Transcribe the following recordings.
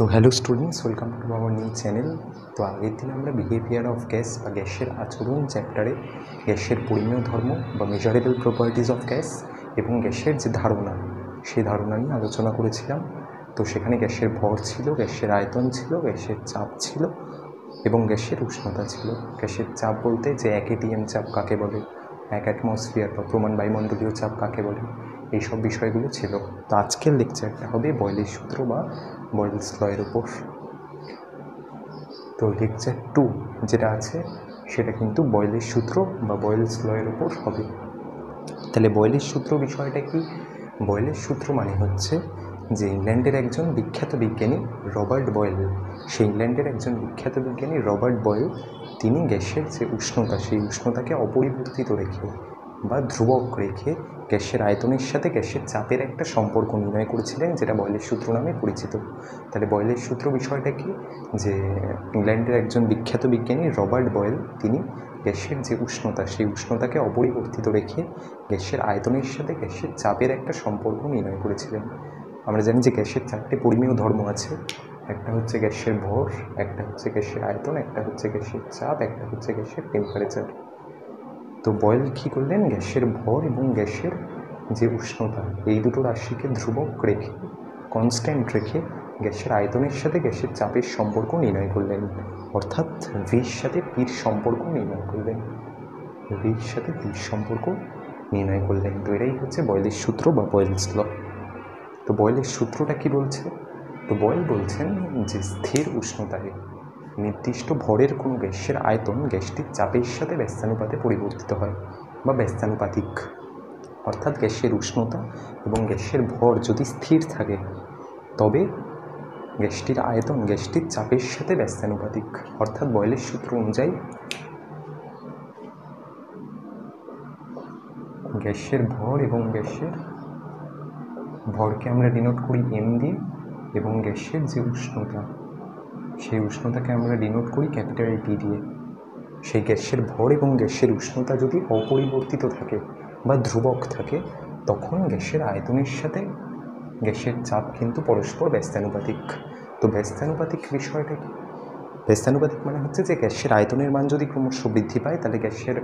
তো hello students, welcome to our new channel. তো আগের দিন আমরা বিহেভিয়ার অফ গ্যাস বা গ্যাসের আচরণ চ্যাপ্টারে গ্যাসের পরিমেয় ধর্ম বা মেজারেবল প্রপার্টিজ অফ গ্যাস এবং গ্যাসের যে ধারণা, সেই ধারণা নিয়ে আলোচনা করেছিলাম। তো সেখানে গ্যাসের ভর ছিল, গ্যাসের আয়তন ছিল, গ্যাসের চাপ ছিল এবং গ্যাসের উষ্ণতা ছিল। গ্যাসের চাপ বলতে যে 1 atm চাপ কাকে বলে, 1 অ্যাটমসফিয়ার বা প্রমাণ বায়ুমণ্ডলীয় চাপ কাকে বলে, এইসব বিষয়গুলো ছিল। তো আজকের লেকচারটা হবে বয়েলের সূত্র বা বয়েলস ল-এর উপর। তো লেকচার 2 যেটা আছে সেটা কিন্তু বয়েলের সূত্র বা বয়েলস ল-এর উপর হবে। তাহলে বয়েলের সূত্র বিষয়টা কি? বয়েলের সূত্র মানে হচ্ছে যে ইংল্যান্ডের একজন বিখ্যাত বিজ্ঞানী রবার্ট বয়েল, সেই ইংল্যান্ডের একজন বিখ্যাত বিজ্ঞানী রবার্ট বয়েল, তিনি গ্যাসের যে উষ্ণতা, সেই উষ্ণতাকে অপরিবর্তিত রেখে বা ধ্রুবক রেখে গ্যাসের আয়তনের সাথে গ্যাসের চাপের একটা সম্পর্ক নির্ণয় করেছিলেন, যেটা বয়েলের সূত্র নামে পরিচিত। তাহলে বয়েলের সূত্র বিষয়টা কি? যে ইংল্যান্ডের একজন বিখ্যাত বিজ্ঞানী রবার্ট বয়েল, তিনি গ্যাসের যে উষ্ণতা, সেই উষ্ণতাকে অপরিবর্তিত রেখে গ্যাসের আয়তনের সাথে গ্যাসের চাপের একটা সম্পর্ক নির্ণয় করেছিলেন। আমরা জানি যে গ্যাসের 4টে পরিমেয় ধর্ম আছে। একটা হচ্ছে গ্যাসের ভর, একটা হচ্ছে গ্যাসের আয়তন, একটা হচ্ছে গ্যাসের চাপ, একটা হচ্ছে গ্যাসের টেম্পারেচার। তো বয়েল কী করলেন? গ্যাসের ভর এবং গ্যাসের যে উষ্ণতা, এই দুটো রাশিকে ধ্রুবক রেখে, কনস্ট্যান্ট রেখে গ্যাসের আয়তনের সাথে গ্যাসের চাপের সম্পর্ক নির্ণয় করলেন, অর্থাৎ ভির সাথে পির সম্পর্ক নির্ণয় করলেন। ভির সাথে পির সম্পর্ক নির্ণয় করলেন। তো এটাই হচ্ছে বয়েলের সূত্র বা বয়েলস ল। তো বয়েলের সূত্রটা কি বলছে? তো বয়েল বলছেন যে স্থির উষ্ণতায় নির্দিষ্ট ভরের কোনো গ্যাসের আয়তন গ্যাসটির চাপের সাথে ব্যস্তানুপাতে পরিবর্তিত হয় বা ব্যস্তানুপাতিক। অর্থাৎ গ্যাসের উষ্ণতা এবং গ্যাসের ভর যদি স্থির থাকে, তবে গ্যাসটির আয়তন গ্যাসটির চাপের সাথে ব্যস্তানুপাতিক। অর্থাৎ বয়েলের সূত্র অনুযায়ী গ্যাসের ভর এবং গ্যাসের ভরকে আমরা ডিনোট করি এম দিয়ে, এবং গ্যাসের যে উষ্ণতা, সেই উষ্ণতাকে আমরা ডিনোট করি ক্যাপিটাল টি দিয়ে। সেই গ্যাসের ভর এবং গ্যাসের উষ্ণতা যদি অপরিবর্তিত থাকে বা ধ্রুবক থাকে, তখন গ্যাসের আয়তনের সাথে গ্যাসের চাপ কিন্তু পরস্পর ব্যস্তানুপাতিক। তো ব্যস্তানুপাতিক বিষয়টা কি? ব্যস্তানুপাতিক মানে হচ্ছে যে গ্যাসের আয়তনের মান যদি ক্রমশ বৃদ্ধি পায়, তাহলে গ্যাসের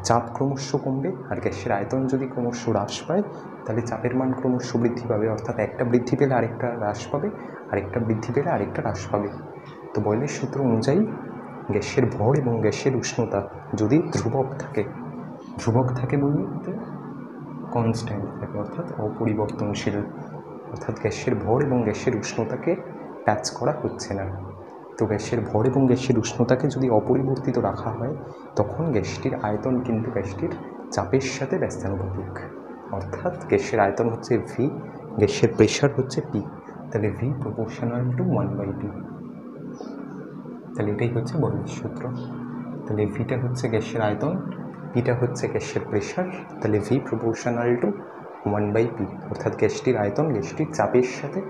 চাপ ক্রমশ কমবে, আর গ্যাসের আয়তন যদি ক্রমশ হ্রাস পায়, তাহলে চাপের মান ক্রমশ বৃদ্ধি পাবে। অর্থাৎ একটা বৃদ্ধি পেলে আরেকটা হ্রাস পাবে, আরেকটা বৃদ্ধি পেলে আরেকটা হ্রাস পাবে। তো বয়েলের সূত্র অনুযায়ী গ্যাসের ভর এবং গ্যাসের উষ্ণতা যদি ধ্রুবক থাকে বলতে কনস্ট্যান্ট থাকে, অর্থাৎ অপরিবর্তনশীল, অর্থাৎ গ্যাসের ভর এবং গ্যাসের উষ্ণতাকে টাচ করা হচ্ছে না। তো গ্যাসের ভর এবং গ্যাসের উষ্ণতাকে যদি অপরিবর্তিত রাখা হয়, তখন গ্যাসটির আয়তন কিন্তু গ্যাসটির চাপের সাথে ব্যস্তানুপাতিক। অর্থাৎ গ্যাসের আয়তন হচ্ছে ভি, গ্যাসের প্রেশার হচ্ছে পি। তাহলে ভি প্রপোর্শনাল টু 1/p। তাহলে এটাই হচ্ছে বয়েলের সূত্র। তাহলে ভিটা হচ্ছে গ্যাসের আয়তন, পিটা হচ্ছে গ্যাসের প্রেশার। তাহলে ভি প্রপোর্শনাল টু 1/p, অর্থাৎ গ্যাসটির আয়তন গ্যাসটির চাপের সাথে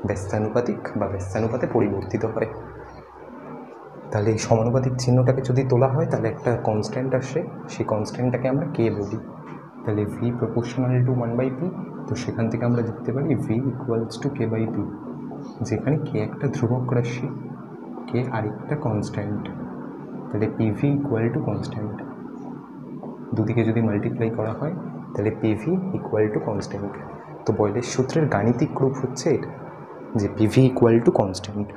ব্যস্তানুপাতিক বা ব্যস্তানুপাতে পরিবর্তিত হয়। তাহলে এই সমানুপাতিক চিহ্নটাকে যদি তোলা হয়, তাহলে একটা কনস্ট্যান্ট আসে, সেই কনস্ট্যান্টটাকে আমরা কে বলি। তাহলে ভি প্রপোর্শনাল টু 1/p, তো সেখান থেকে আমরা লিখতে পারি ভি ইকুয়ালস টু k/p, যেখানে কে একটা ধ্রুবক রাশি, কে আরেকটা কনস্ট্যান্ট। তাহলে পিভি ইকুয়াল টু কনস্ট্যান্ট, দুদিকে যদি মাল্টিপ্লাই করা হয় তাহলে পিভি ইকুয়াল টু কনস্ট্যান্ট। তো বয়েলের সূত্রের গাণিতিক রূপ হচ্ছে এটা, যে পিভি ইকুয়াল টু কনস্ট্যান্ট।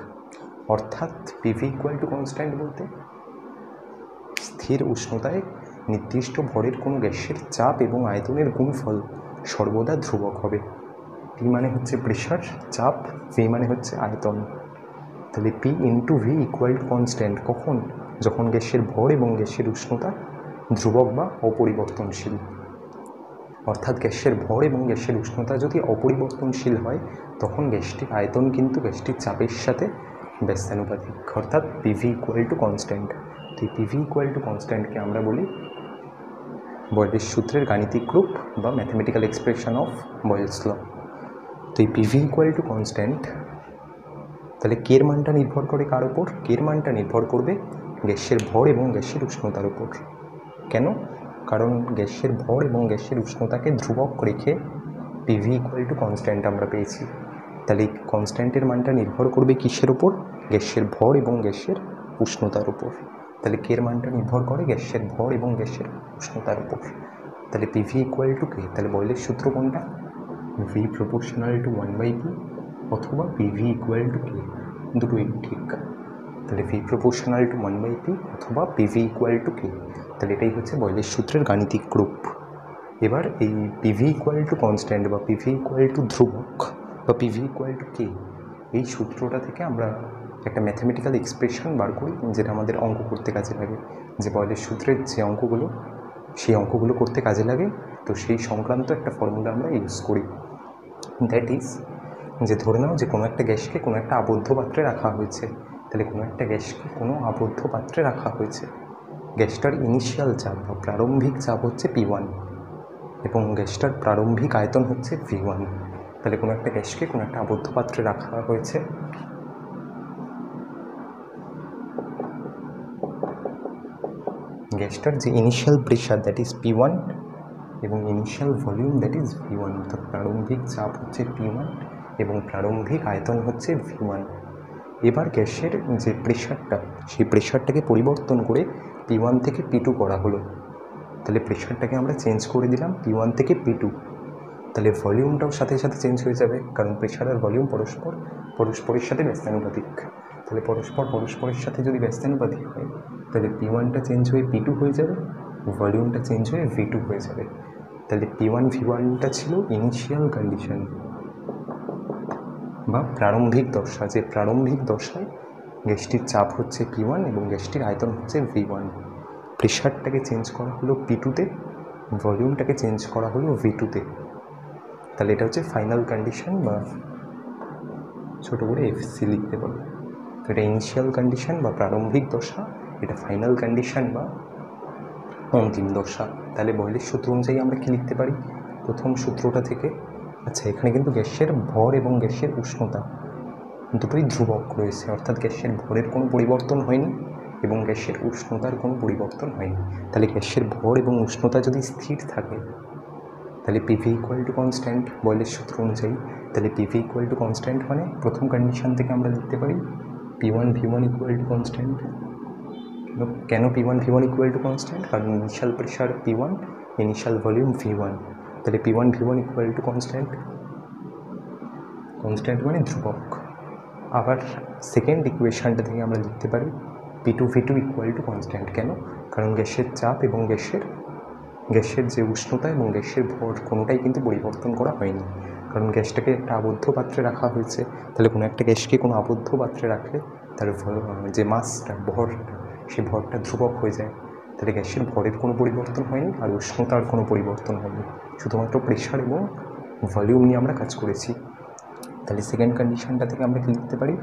অর্থাৎ পিভি ইকুয়াল টু কনস্ট্যান্ট বলতে স্থির উষ্ণতায় নির্দিষ্ট ভরের কোনো গ্যাসের চাপ এবং আয়তনের গুণফল সর্বদা ধ্রুবক হবে। পি মানে হচ্ছে প্রেশার, চাপ, ভি মানে হচ্ছে আয়তন। তাহলে P into V equal to constant কখন? যখন গ্যাসের ভর এবং গ্যাসের উষ্ণতা ধ্রুবক বা অপরিবর্তনশীল। অর্থাৎ গ্যাসের ভর এবং গ্যাসের উষ্ণতা যদি অপরিবর্তনশীল হয়, তখন গ্যাসটির আয়তন কিন্তু গ্যাসটির চাপের সাথে ব্যস্তানুপাতিক, অর্থাৎ পিভি ইকুয়াল টু কনস্ট্যান্ট। তো এই পিভি ইকুয়াল টু কনস্ট্যান্টকে আমরা বলি বয়েলের সূত্রের গাণিতিক রূপ বা ম্যাথমেটিক্যাল এক্সপ্রেশন অফ বয়েলস ল। তো এই পিভি ইকুয়াল টু কনস্ট্যান্ট, তাহলে কের মানটা নির্ভর করে কার ওপর? কের মানটা নির্ভর করবে গ্যাসের ভর এবং গ্যাসের উষ্ণতার উপর। কেন? কারণ গ্যাসের ভর এবং গ্যাসের উষ্ণতাকে ধ্রুবক রেখে পিভি ইকুয়াল টু কনস্ট্যান্ট আমরা পেয়েছি। তাহলে এই কনস্ট্যান্টের মানটা নির্ভর করবে কিসের ওপর? গ্যাসের ভর এবং গ্যাসের উষ্ণতার উপর। তাহলে কের মানটা নির্ভর করে গ্যাসের ভর এবং গ্যাসের উষ্ণতার উপর। তাহলে পিভি ইকুয়াল টু কে, তাহলে বয়লের সূত্র কোনটা? ভি প্রপোর্শনাল টু 1/p অথবা পিভি ইকুয়াল টু কে, দুটোই ঠিক। তাহলে ভি প্রপোর্শনাল টু 1/p অথবা পিভি ইকুয়াল টু কে, তাহলে এটাই হচ্ছে বয়লের সূত্রের গাণিতিক রূপ। এবার এই পিভি ইকুয়াল টু কনস্ট্যান্ট বা পিভি ইকুয়াল টু ধ্রুবক বা পিভি ইকুয়াল টু কে, এই সূত্রটা থেকে আমরা একটা ম্যাথামেটিক্যাল এক্সপ্রেশন বার করি, যেটা আমাদের অঙ্ক করতে কাজে লাগে। যে বয়লের সূত্রের যে অঙ্কগুলো, সেই অঙ্কগুলো করতে কাজে লাগে। তো সেই সংক্রান্ত একটা ফর্মুলা আমরা ইউজ করি। দ্যাট ইজ, যে ধরে নাও যে কোনো একটা গ্যাসকে কোনো একটা আবদ্ধ পাত্রে রাখা হয়েছে। তাহলে কোনো একটা গ্যাসকে কোনো আবদ্ধ পাত্রে রাখা হয়েছে। গ্যাসটার ইনিশিয়াল চাপ বা প্রারম্ভিক চাপ হচ্ছে P1 এবং গ্যাসটার প্রারম্ভিক আয়তন হচ্ছে V1। তাহলে কোনো একটা গ্যাসকে কোনো একটা আবদ্ধ পাত্রে রাখা হয়েছে। গ্যাসটার যে initial pressure that is P1 এবং initial volume that is V1, অর্থাৎ প্রারম্ভিক চাপ হচ্ছে P1 এবং প্রারম্ভিক আয়তন হচ্ছে V1। এবার গ্যাসের যে প্রেশারটা, সেই প্রেশারটাকে পরিবর্তন করে P1 থেকে P2 করা হলো। তাহলে প্রেশারটাকে আমরা চেঞ্জ করে দিলাম P1 থেকে P2। তাহলে ভলিউমটাও সাথে সাথে চেঞ্জ হয়ে যাবে, কারণ প্রেশার আর ভলিউম পরস্পরের সাথে ব্যস্তানুপাতিক। তাহলে পরস্পরের সাথে যদি ব্যস্তানুপাতিক হয়, তাহলে P1টা চেঞ্জ হয়ে P2 হয়ে যাবে, ভলিউমটা চেঞ্জ হয়ে V2 হয়ে যাবে। তাহলে P1 V1টা ছিল ইনিশিয়াল কন্ডিশন বা প্রারম্ভিক দশা। যে প্রারম্ভিক দশায় গ্যাসটির চাপ হচ্ছে P1 এবং গ্যাসটির আয়তন হচ্ছে V1। প্রেশারটাকে চেঞ্জ করা হলো P2তে, ভলিউমটাকে চেঞ্জ করা হলো V2তে। তাহলে এটা হচ্ছে ফাইনাল কন্ডিশন বা ছোটো করে FC লিখতে পারবো। তো এটা ইনিশিয়াল কন্ডিশন বা প্রারম্ভিক দশা, এটা ফাইনাল কন্ডিশন বা অন্তিম দশা। তাহলে বয়লের সূত্র অনুযায়ী আমরা কী লিখতে পারি? প্রথম সূত্রটা থেকে, আচ্ছা এখানে কিন্তু গ্যাসের ভর এবং গ্যাসের উষ্ণতা দুটোই ধ্রুবক রয়েছে, অর্থাৎ গ্যাসের ভরের কোনো পরিবর্তন হয়নি এবং গ্যাসের উষ্ণতার কোনো পরিবর্তন হয়নি। তাহলে গ্যাসের ভর এবং উষ্ণতা যদি স্থির থাকে, তাহলে পিভি ইকুয়াল টু কনস্ট্যান্ট বয়লের সূত্র অনুযায়ী। তাহলে পিভি ইকুয়াল টু কনস্ট্যান্ট মানে প্রথম কন্ডিশন থেকে আমরা লিখতে পারি P1 V1 equal to constant. কেন P1 V1 equal to constant? কারণ initial pressure P1, initial volume V1। তাহলে P1 V1 equal to constant, constant মানে ধ্রুবক। আবার সেকেন্ড ইকুয়েশনটা থেকে আমরা লিখতে পারি P2 V2 equal to constant. কেন? কারণ গ্যাসের চাপ এবং গ্যাসের যে উষ্ণতা এবং গ্যাসের ভর কোনোটাই কিন্তু পরিবর্তন করা হয়নি, কারণ গ্যাসটাকে একটা আবদ্ধ পাত্রে রাখা হয়েছে। তাহলে কোনো একটা গ্যাসকে কোনো আবদ্ধ পাত্রে রাখলে তার যে মাসটা, ভরটা, সেই ভরটা ধ্রুবক হয়ে যায়। তাহলে গ্যাসের ভরের কোনো পরিবর্তন হয়নি আর উষ্ণতার কোনো পরিবর্তন হয়নি, শুধুমাত্র প্রেশার এবং ভলিউম নিয়ে আমরা কাজ করেছি। তাহলে সেকেন্ড কন্ডিশনটা থেকে আমরা কি লিখতে পারি?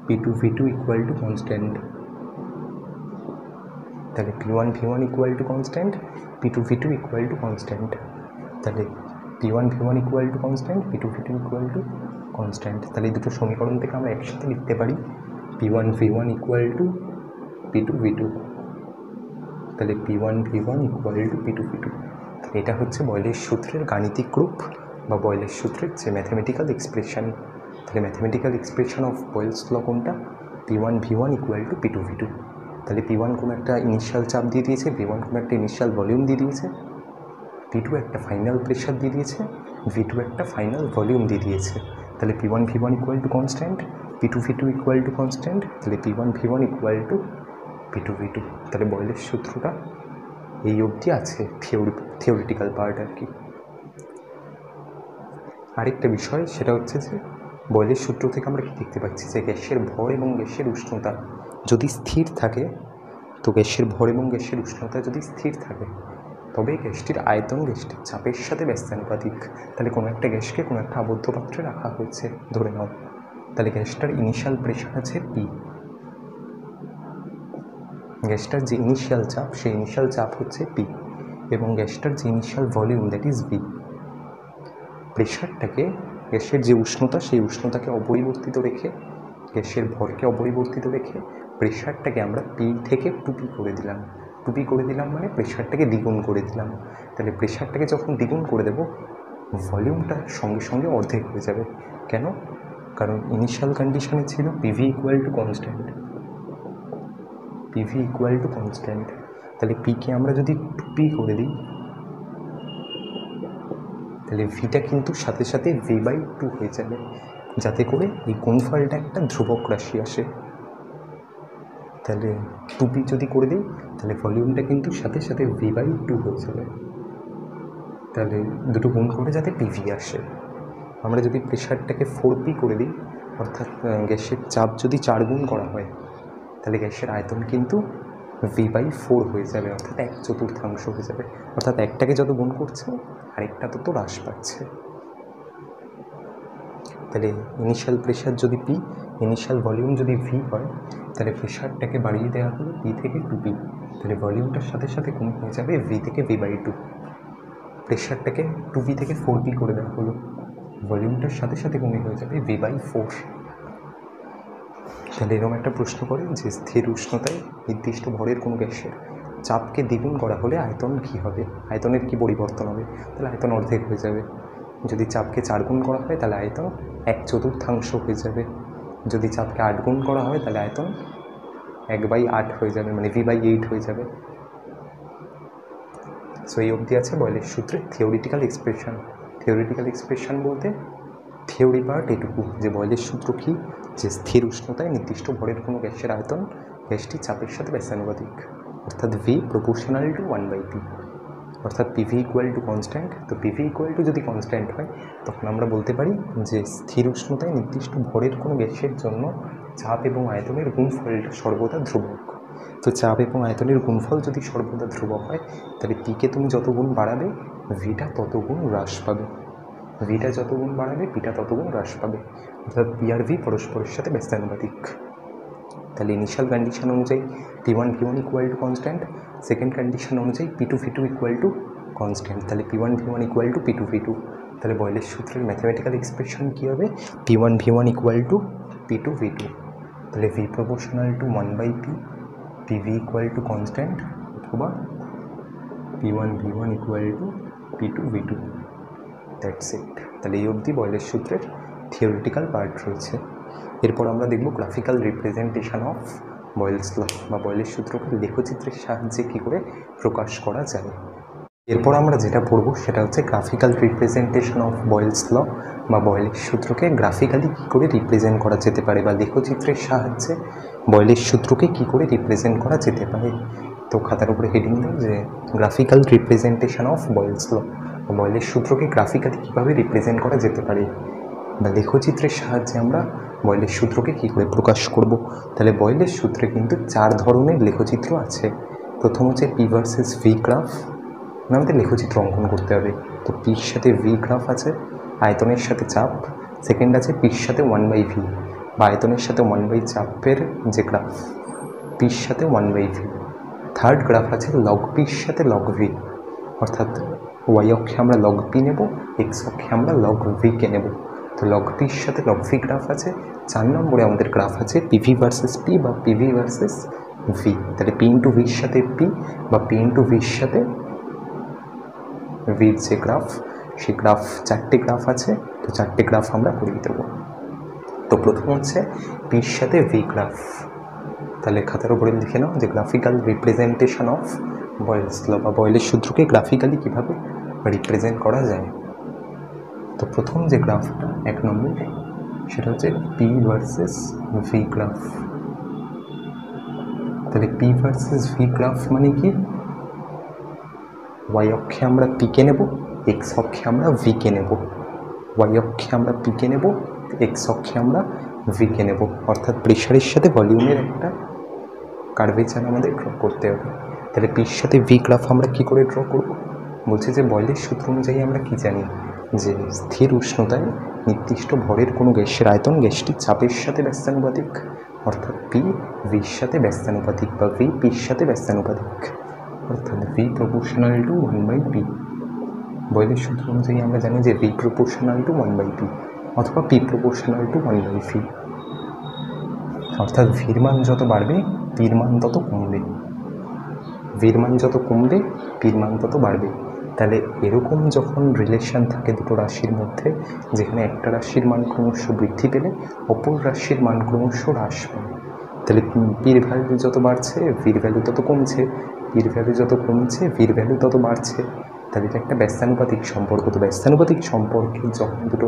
P2 V2 equal to constant. তাহলে P1 V1 equal to constant, P2 V2 equal to constant. তাহলে P1 V1 equal to constant, P2 V2 equal to constant. তাহলে এই দুটো সমীকরণ থেকে আমরা একসাথে লিখতে পারি P1 V1 equal two P2 V2। তাহলে P1 V1 equal two P2 V2। এটা হচ্ছে বয়লের সূত্রের গাণিতিক রূপ বা বয়লের সূত্রের যে ম্যাথামেটিক্যাল এক্সপ্রেশন। তাহলে ম্যাথামেটিক্যাল এক্সপ্রেশন অফ বয়েলস ল কোনটা? P1 V1 equal two P2 V2। তাহলে P1 কোনো একটা ইনিশিয়াল চাপ দিয়ে দিয়েছে, V1 কোনো একটা ইনিশিয়াল ভলিউম দিয়ে দিয়েছে, P2 একটা ফাইনাল প্রেশার দিয়ে দিয়েছে, V2 একটা ফাইনাল ভলিউম দিয়ে দিয়েছে। তাহলে P1 V1 equal to constant, P2 V2 equal to constant. তাহলে P1 V1 equal two P2 V2। তাহলে বয়লের সূত্রটা এই অবধি আছে, থিওরিটিক্যাল পার্ট আর কি। আরেকটা বিষয় সেটা হচ্ছে যে বয়লের সূত্র থেকে আমরা কি দেখতে পাচ্ছি যে গ্যাসের ভর এবং গ্যাসের উষ্ণতা যদি স্থির থাকে, তো গ্যাসের ভর এবং গ্যাসের উষ্ণতা যদি স্থির থাকে তবে গ্যাসটির আয়তন গ্যাসটির চাপের সাথে ব্যস্তানুপাতিক। তাহলে কোনো একটা গ্যাসকে কোনো একটা আবদ্ধ পাত্রে রাখা হয়েছে ধরে নাও, তাহলে গ্যাসটার ইনিশিয়াল প্রেশার আছে P, গ্যাসটার যে ইনিশিয়াল চাপ সেই ইনিশিয়াল চাপ হচ্ছে P এবং গ্যাসটার যে initial volume that is V। প্রেশারটাকে, গ্যাসের যে উষ্ণতা সেই উষ্ণতাকে অপরিবর্তিত রেখে, গ্যাসের ভরকে অপরিবর্তিত রেখে প্রেশারটাকে আমরা P থেকে 2P করে দিলাম। 2P করে দিলাম মানে প্রেশারটাকে দ্বিগুণ করে দিলাম। তাহলে প্রেশারটাকে যখন দ্বিগুণ করে দেব ভলিউমটা সঙ্গে সঙ্গে অর্ধেক হয়ে যাবে। কেন? কারণ ইনিশিয়াল কন্ডিশনে ছিল PV equal to constant, PV equal to constant. তাহলে পিকে আমরা যদি 2p করে দিই, তাহলে ভিটা কিন্তু সাথে সাথে v/2 হয়ে যাবে, যাতে করে এই গুণফলটা একটা ধ্রুবক রাশি আসে। তাহলে 2p যদি করে দিই, তাহলে ভলিউমটা কিন্তু সাথে সাথে v/2 হয়ে যাবে। তাহলে দুটো গুণ করে যাতে পিভি আসে। আমরা যদি প্রেশারটাকে 4p করে দিই, অর্থাৎ গ্যাসের চাপ যদি 4 গুণ করা হয়, তাহলে গ্যাসের আয়তন কিন্তু v/4 হয়ে যাবে, অর্থাৎ 1/4 হয়ে যাবে। অর্থাৎ একটাকে যত গুণ করছে আরেকটা তত হ্রাস পাচ্ছে। তাহলে ইনিশিয়াল প্রেশার যদি পি, ইনিশিয়াল ভলিউম যদি ভি হয়, তাহলে প্রেশারটাকে বাড়িয়ে দেওয়া হলো পি থেকে 2p, তাহলে ভলিউমটার সাথে সাথে কমে হয়ে যাবে ভি থেকে v/2। প্রেশারটাকে 2p থেকে 4p করে দেওয়া হলো, ভলিউমটার সাথে সাথে কমে হয়ে যাবে v/4। তাহলে এরকম একটা প্রশ্ন করে যে স্থির উষ্ণতায় নির্দিষ্ট ভরের কোনো গ্যাসের চাপকে দ্বিগুণ করা হলে আয়তন কী হবে, আয়তনের কী পরিবর্তন হবে? তাহলে আয়তন অর্ধেক হয়ে যাবে। যদি চাপকে 4 গুণ করা হয় তাহলে আয়তন 1/4 হয়ে যাবে। যদি চাপকে 8 গুণ করা হয় তাহলে আয়তন 1/8 হয়ে যাবে, মানে v/8 হয়ে যাবে। সো এই অবধি আছে বয়লের সূত্রের থিওরিটিক্যাল এক্সপ্রেশন। থিওরিটিক্যাল এক্সপ্রেশন বলতে থিওরি পার্ট এটুকু, যে বয়লের সূত্র কী, যে স্থির উষ্ণতায় নির্দিষ্ট ভরের কোনো গ্যাসের আয়তন গ্যাসটি চাপের সাথে ব্যস্তানুপাতিক, অর্থাৎ v প্রপোর্শনাল টু 1/p, অর্থাৎ পিভি ইকুয়াল টু কনস্ট্যান্ট। তো পিভি ইকুয়াল টু যদি কনস্ট্যান্ট হয়, তখন আমরা বলতে পারি যে স্থির উষ্ণতায় নির্দিষ্ট ভরের কোনো গ্যাসের জন্য চাপ এবং আয়তনের গুণফলটা সর্বদা ধ্রুবক। তো চাপ এবং আয়তনের গুণফল যদি সর্বদা ধ্রুবক হয়, তাহলে পিকে তুমি যত গুণ বাড়াবে ভিটা তত গুণ হ্রাস পাবে, ভিটা যত গুণ বাড়াবে পিটা তত গুণ হ্রাস পাবে, অর্থাৎ পি আর ভি পরস্পরের সাথে ব্যস্তানুপাতিক। তাহলে ইনিশিয়াল কন্ডিশন অনুযায়ী p1 v1 equal to constant, second condition অনুযায়ী p2 v2 equal to constant. তাহলে p1 v1 equal two p2 v2। তাহলে বয়লের সূত্রের ম্যাথমেটিক্যাল এক্সপ্রেশন কী হবে? p1 v1 equal two p2 v2। তাহলে v proportional to 1/p, pv equal to constant, অথবা p1 v1 equal two p2 v2। That's it. তাহলে এই অবধি বয়লের সূত্রের থিওরিটিক্যাল পার্ট রয়েছে। এরপর আমরা দেখব গ্রাফিক্যাল রিপ্রেজেন্টেশন অফ বয়েলস ল, বা বয়েলের সূত্রকে লেখচিত্রের সাহায্যে কী করে প্রকাশ করা যায়। এরপর আমরা যেটা পড়ব সেটা হচ্ছে গ্রাফিক্যাল রিপ্রেজেন্টেশন অফ বয়েলস ল, বা বয়েলের সূত্রকে গ্রাফিক্যালি কী করে রিপ্রেজেন্ট করা যেতে পারে, বা লেখচিত্রের সাহায্যে বয়েলের সূত্রকে কী করে রিপ্রেজেন্ট করা যেতে পারে। তো খাতার উপরে হেডিং দেয় যে graphical representation of Boyle's law, বয়েলের সূত্রকে গ্রাফিক্যালি কীভাবে রিপ্রেজেন্ট করা যেতে পারে, বা লেখচিত্রের সাহায্যে আমরা বয়েলের সূত্রকে কী করে প্রকাশ করব। তাহলে বয়েলের সূত্রে কিন্তু 4 ধরনের লেখচিত্র আছে। প্রথম হচ্ছে পি ভার্সেস ভি গ্রাফ, আমাদের লেখচিত্র অঙ্কন করতে হবে। তো পির সাথে ভি গ্রাফ আছে, আয়তনের সাথে চাপ। সেকেন্ড আছে পির সাথে 1/v, বা আয়তনের সাথে 1/চাপের যে গ্রাফ, পির সাথে 1/v। থার্ড গ্রাফ আছে লগ পির সাথে লগ ভি, অর্থাৎ ওয়াই অক্ষে আমরা লগ পি নেব, এক্স অক্ষে আমরা লগ ভিকে নেব। তো লগ পির সাথে লগ ভি গ্রাফ আছে। 4 নম্বরে আমাদের গ্রাফ আছে পিভি ভার্সেস পি, বা পিভি ভার্সেস ভি। তাহলে পি ইন্টু ভির সাথে পি, বা পি ইন্টু ভির সাথে ভির যে গ্রাফ, সেই গ্রাফ 4টে গ্রাফ আছে। তো 4টে গ্রাফ আমরা করিয়ে দেবো। তো প্রথম হচ্ছে পির সাথে ভি গ্রাফ। তাহলে খাতার উপরে লিখে নাও যে গ্রাফিক্যাল রিপ্রেজেন্টেশন অফ বয়েলস ল, বা বয়েলের সূত্রকে গ্রাফিক্যালি কীভাবে রিপ্রেজেন্ট করা যায়। তো প্রথম যে গ্রাফটা 1 নম্বর, সেটা হচ্ছে পি ভার্সেস ভি গ্রাফ। তাহলে পি ভার্সেস ভি গ্রাফ মানে কি? ওয়াই অক্ষে আমরা পিকে নেব, এক্স অক্ষে আমরা ভিকে নেব। ওয়াই অক্ষে আমরা পিকে নেব, এক্স অক্ষে আমরা ভিকে নেব, অর্থাৎ প্রেশারের সাথে ভলিউমের একটা কার্ভেচার আমাদের ড্র করতে হবে। তাহলে পির সাথে ভি গ্রাফ আমরা কী করে ড্র করব? বলছে যে বয়েলের সূত্র অনুযায়ী আমরা কি জানি, যে স্থির উষ্ণতায় নির্দিষ্ট ভরের কোনো গ্যাসের আয়তন গ্যাসটি চাপের সাথে ব্যস্তানুপাতিক, অর্থাৎ পি ভির সাথে ব্যস্তানুপাতিক, বা ভি পির সাথে ব্যস্তানুপাতিক, অর্থাৎ ভি প্রপোর্শনাল টু 1/পি। বয়েলের সূত্র অনুযায়ী আমরা জানি যে ভি প্রপোর্শনাল টু 1/পি, অথবা পি প্রপোর্শনাল টু 1/ভি, অর্থাৎ ভির মান যত বাড়বে পির মান তত কমবে, ভির মান যত কমবে পির মান তত বাড়বে। তাহলে এরকম যখন রিলেশান থাকে দুটো রাশির মধ্যে, যেখানে একটা রাশির মান ক্রমশ বৃদ্ধি পেলে অপর রাশির মান ক্রমশ হ্রাস পায়, তাহলে পির ভ্যালু যত বাড়ছে ভির ভ্যালু তত কমছে, পির ভ্যালু যত কমছে ভির ভ্যালু তত বাড়ছে। তাহলে এটা একটা ব্যস্তানুপাতিক সম্পর্ক। তো ব্যস্তানুপাতিক সম্পর্কে যখন দুটো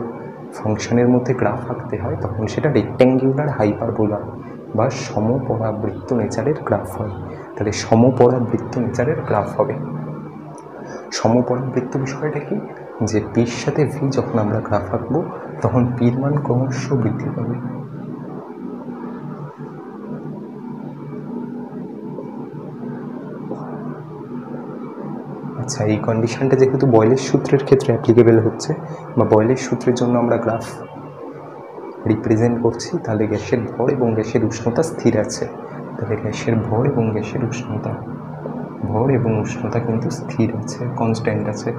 ফাংশনের মধ্যে গ্রাফ আঁকতে হয় তখন সেটা রেক্ট্যাঙ্গুলার হাইপারবোলা বা সমপরাবৃত্ত নেচারের গ্রাফ হয়। তাহলে সমপরাবৃত্ত নেচারের গ্রাফ হবে। সমপরাবৃত্ত বিষয়টা কি, যে পির সাথে ভি যখন আমরা গ্রাফ আঁকবো তখন পির মান ক্রমশ বৃদ্ধি পাবে। আচ্ছা, এই কন্ডিশনটা যেহেতু বয়েলের সূত্রের ক্ষেত্রে অ্যাপ্লিকেবল হচ্ছে বা বয়েলের সূত্রের জন্য আমরা গ্রাফ রিপ্রেজেন্ট করছি, তাহলে গ্যাসের ভর এবং গ্যাসের উষ্ণতা স্থির আছে। তাহলে গ্যাসের ভর এবং গ্যাসের উষ্ণতা কিন্তু স্থির আছে, কনস্ট্যান্ট আছে।